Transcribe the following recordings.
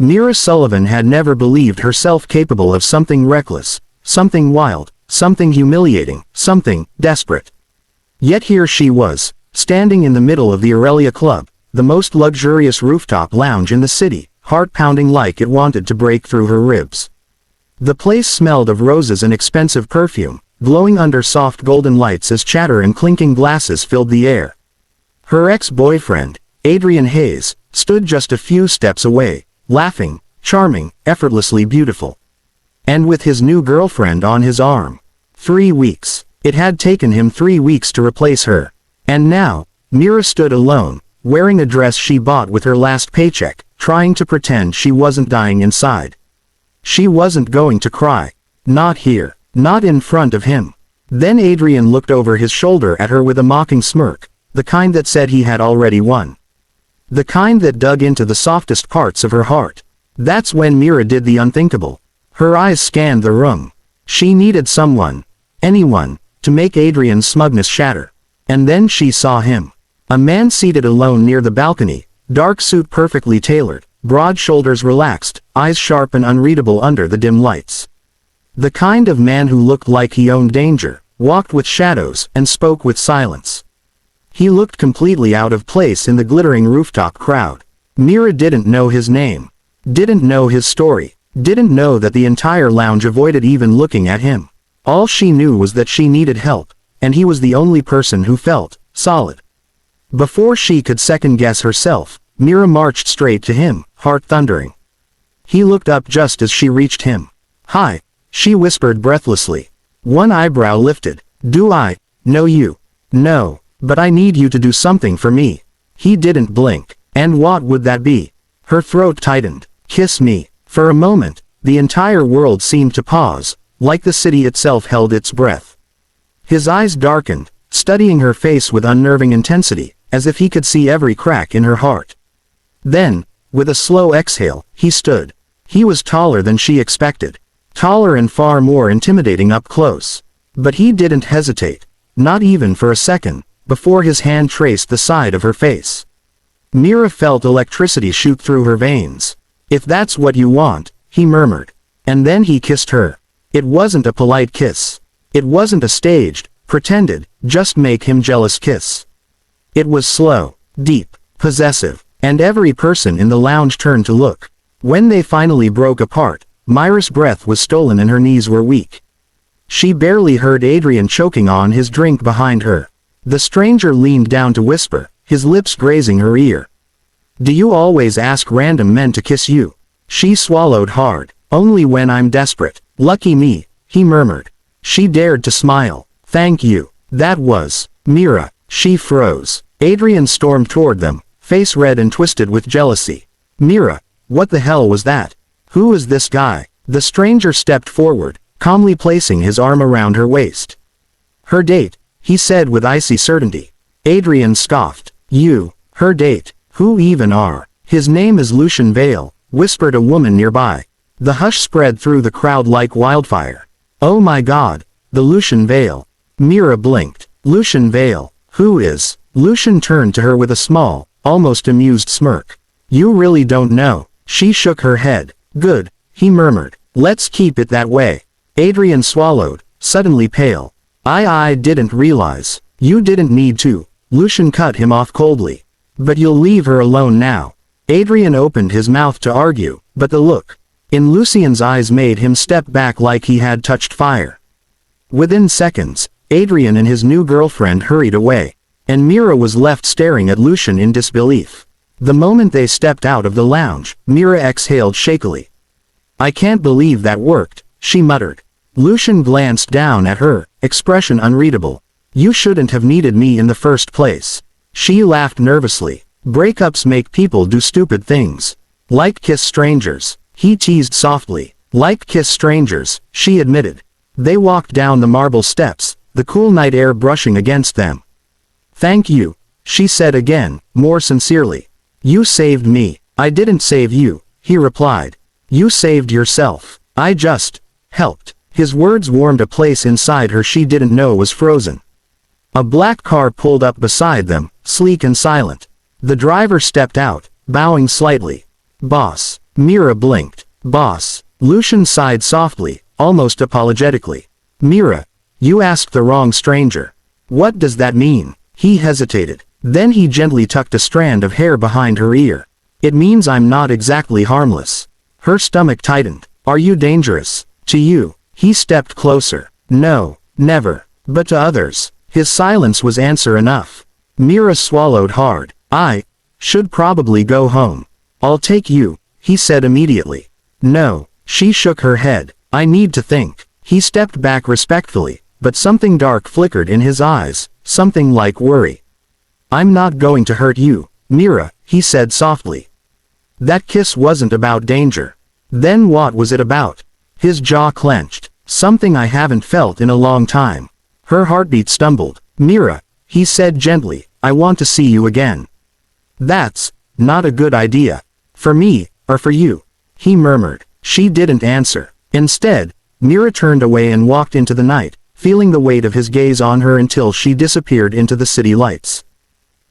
Mira Sullivan had never believed herself capable of something reckless, something wild, something humiliating, something desperate. Yet here she was, standing in the middle of the Aurelia Club, the most luxurious rooftop lounge in the city, heart pounding like it wanted to break through her ribs. The place smelled of roses and expensive perfume, glowing under soft golden lights as chatter and clinking glasses filled the air. Her ex-boyfriend, Adrian Hayes, stood just a few steps away, laughing, charming, effortlessly beautiful. And with his new girlfriend on his arm. 3 weeks. It had taken him 3 weeks to replace her. And now, Mira stood alone, wearing a dress she bought with her last paycheck, trying to pretend she wasn't dying inside. She wasn't going to cry. Not here. Not in front of him. Then Adrian looked over his shoulder at her with a mocking smirk, the kind that said he had already won. The kind that dug into the softest parts of her heart. That's when Mira did the unthinkable. Her eyes scanned the room. She needed someone, anyone, to make Adrian's smugness shatter. And then she saw him. A man seated alone near the balcony, dark suit perfectly tailored, broad shoulders relaxed, eyes sharp and unreadable under the dim lights. The kind of man who looked like he owned danger, walked with shadows, and spoke with silence. He looked completely out of place in the glittering rooftop crowd. Mira didn't know his name. Didn't know his story. Didn't know that the entire lounge avoided even looking at him. All she knew was that she needed help, and he was the only person who felt solid. Before she could second-guess herself, Mira marched straight to him, heart thundering. He looked up just as she reached him. "Hi," she whispered breathlessly. One eyebrow lifted. "Do I know you?" "No, but I need you to do something for me." He didn't blink. "And what would that be?" Her throat tightened. "Kiss me." For a moment, the entire world seemed to pause, like the city itself held its breath. His eyes darkened, studying her face with unnerving intensity, as if he could see every crack in her heart. Then, with a slow exhale, he stood. He was taller than she expected. Taller and far more intimidating up close. But he didn't hesitate, not even for a second, before his hand traced the side of her face. Mira felt electricity shoot through her veins. "If that's what you want," he murmured. And then he kissed her. It wasn't a polite kiss. It wasn't a staged, pretended, just make him jealous kiss. It was slow, deep, possessive, and every person in the lounge turned to look. When they finally broke apart, Mira's breath was stolen and her knees were weak. She barely heard Adrian choking on his drink behind her. The stranger leaned down to whisper, his lips grazing her ear. "Do you always ask random men to kiss you?" She swallowed hard. "Only when I'm desperate." "Lucky me," he murmured. She dared to smile. "Thank you." That was Mira. She froze. Adrian stormed toward them, face red and twisted with jealousy. "Mira, what the hell was that? Who is this guy?" The stranger stepped forward, calmly placing his arm around her waist. "Her date," he said with icy certainty. Adrian scoffed. "You, her date? Who even are?" "His name is Lucian Vale," whispered a woman nearby. The hush spread through the crowd like wildfire. "Oh my God, the Lucian Vale." Mira blinked. "Lucian Vale, who is?" Lucian turned to her with a small, almost amused smirk. "You really don't know." She shook her head. "Good," he murmured. "Let's keep it that way." Adrian swallowed, suddenly pale. I didn't realize." "You didn't need to." Lucian cut him off coldly. "But you'll leave her alone now." Adrian opened his mouth to argue, but the look in Lucian's eyes made him step back like he had touched fire. Within seconds, Adrian and his new girlfriend hurried away, and Mira was left staring at Lucian in disbelief. The moment they stepped out of the lounge, Mira exhaled shakily. "I can't believe that worked," she muttered. Lucian glanced down at her, expression unreadable. "You shouldn't have needed me in the first place." She laughed nervously. "Breakups make people do stupid things. Like kiss strangers." He teased softly. "Like kiss strangers," she admitted. They walked down the marble steps, the cool night air brushing against them. "Thank you," she said again, more sincerely. "You saved me." "I didn't save you," he replied. "You saved yourself. I just helped." His words warmed a place inside her she didn't know was frozen. A black car pulled up beside them, sleek and silent. The driver stepped out, bowing slightly. "Boss." Mira blinked. Boss. Lucian sighed softly, almost apologetically. Mira, you asked the wrong stranger. What does that mean? He hesitated. Then he gently tucked a strand of hair behind her ear. It means I'm not exactly harmless. Her stomach tightened. Are you dangerous? To you? He stepped closer. No, never. But to others. His silence was answer enough. Mira swallowed hard. I should probably go home. I'll take you, he said immediately. No, she shook her head. I need to think. He stepped back respectfully, but something dark flickered in his eyes, something like worry. I'm not going to hurt you, Mira, he said softly. That kiss wasn't about danger. Then what was it about? His jaw clenched. Something I haven't felt in a long time. Her heartbeat stumbled. Mira, he said gently, I want to see you again. That's not a good idea. For me, or for you, he murmured. She didn't answer. Instead, Mira turned away and walked into the night, feeling the weight of his gaze on her until she disappeared into the city lights.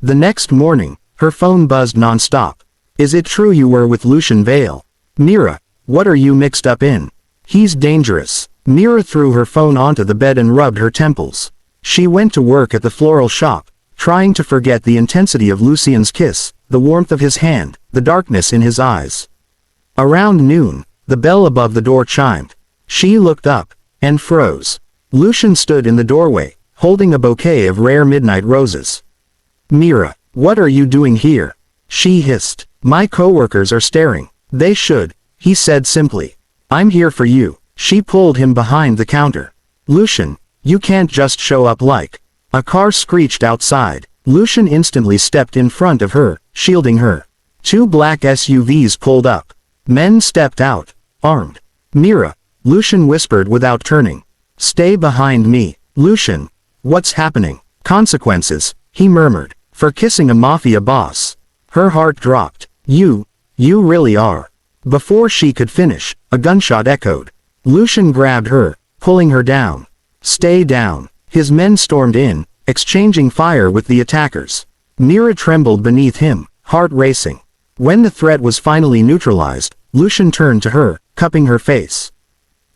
The next morning, her phone buzzed non-stop. Is it true you were with Lucian Vale? Mira, what are you mixed up in? He's dangerous. Mira threw her phone onto the bed and rubbed her temples. She went to work at the floral shop, trying to forget the intensity of Lucian's kiss, the warmth of his hand, the darkness in his eyes. Around noon, the bell above the door chimed. She looked up, and froze. Lucian stood in the doorway, holding a bouquet of rare midnight roses. Mira, what are you doing here? She hissed. My coworkers are staring. They should, he said simply. I'm here for you. She pulled him behind the counter. Lucian, you can't just show up like. A car screeched outside. Lucian instantly stepped in front of her, shielding her. Two black SUVs pulled up. Men stepped out, armed. Mira, Lucian whispered without turning. Stay behind me. Lucian, what's happening? Consequences, he murmured, for kissing a mafia boss. Her heart dropped. You really are. Before she could finish, a gunshot echoed. Lucian grabbed her, pulling her down. Stay down. His men stormed in, exchanging fire with the attackers. Mira trembled beneath him, heart racing. When the threat was finally neutralized, Lucian turned to her, cupping her face.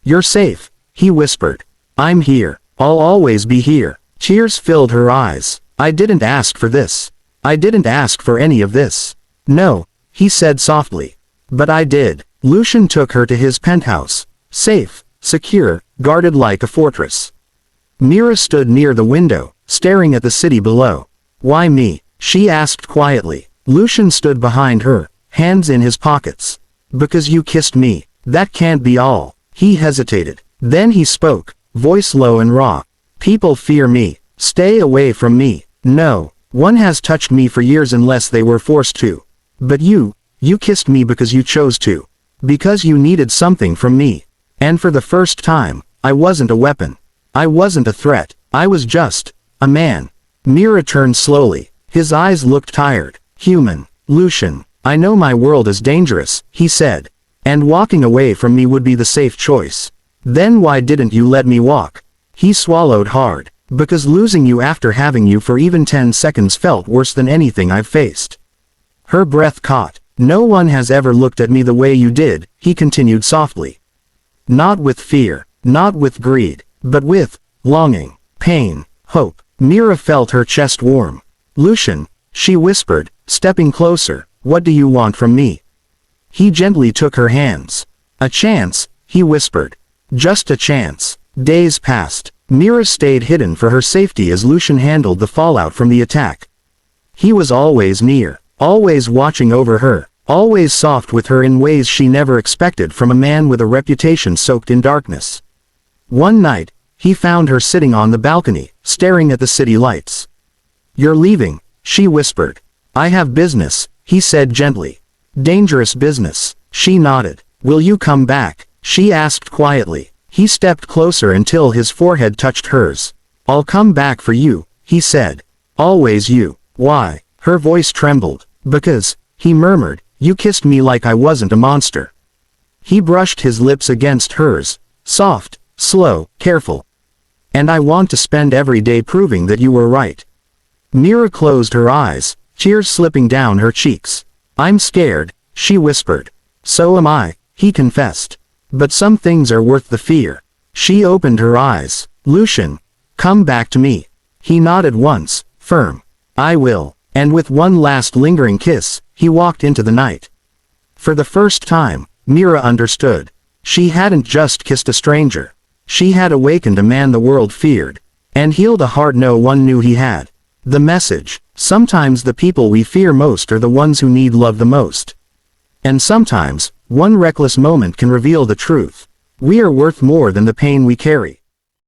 You're safe, he whispered. I'm here. I'll always be here. Tears filled her eyes. I didn't ask for this. I didn't ask for any of this. No, he said softly. But I did. Lucian took her to his penthouse. Safe, secure, guarded like a fortress. Mira stood near the window, staring at the city below. Why me? She asked quietly. Lucian stood behind her, hands in his pockets. Because you kissed me. That can't be all. He hesitated. Then he spoke, voice low and raw. People fear me. Stay away from me. No, one has touched me for years unless they were forced to. But you kissed me because you chose to. Because you needed something from me. And for the first time, I wasn't a weapon. I wasn't a threat. I was just a man. Mira turned slowly. His eyes looked tired. Human. Lucian, I know my world is dangerous, he said. And walking away from me would be the safe choice. Then why didn't you let me walk? He swallowed hard. Because losing you after having you for even 10 seconds felt worse than anything I've faced. Her breath caught. No one has ever looked at me the way you did, he continued softly. Not with fear, not with greed, but with longing, pain, hope. Mira felt her chest warm. Lucian, she whispered, stepping closer, what do you want from me? He gently took her hands. A chance, he whispered. Just a chance. Days passed. Mira stayed hidden for her safety as Lucian handled the fallout from the attack. He was always near, always watching over her, always soft with her in ways she never expected from a man with a reputation soaked in darkness. One night, he found her sitting on the balcony, staring at the city lights. You're leaving, she whispered. I have business, he said gently. Dangerous business. She nodded. Will you come back? She asked quietly. He stepped closer until his forehead touched hers. I'll come back for you, he said. Always you. Why? Her voice trembled. Because, he murmured, you kissed me like I wasn't a monster. He brushed his lips against hers. Soft, slow, careful. And I want to spend every day proving that you were right. Mira closed her eyes, tears slipping down her cheeks. I'm scared, she whispered. So am I, he confessed. But some things are worth the fear. She opened her eyes. Lucian, come back to me. He nodded once, firm. I will. And with one last lingering kiss, he walked into the night. For the first time, Mira understood. She hadn't just kissed a stranger. She had awakened a man the world feared, and healed a heart no one knew he had. The message: sometimes the people we fear most are the ones who need love the most. And sometimes, one reckless moment can reveal the truth. We are worth more than the pain we carry.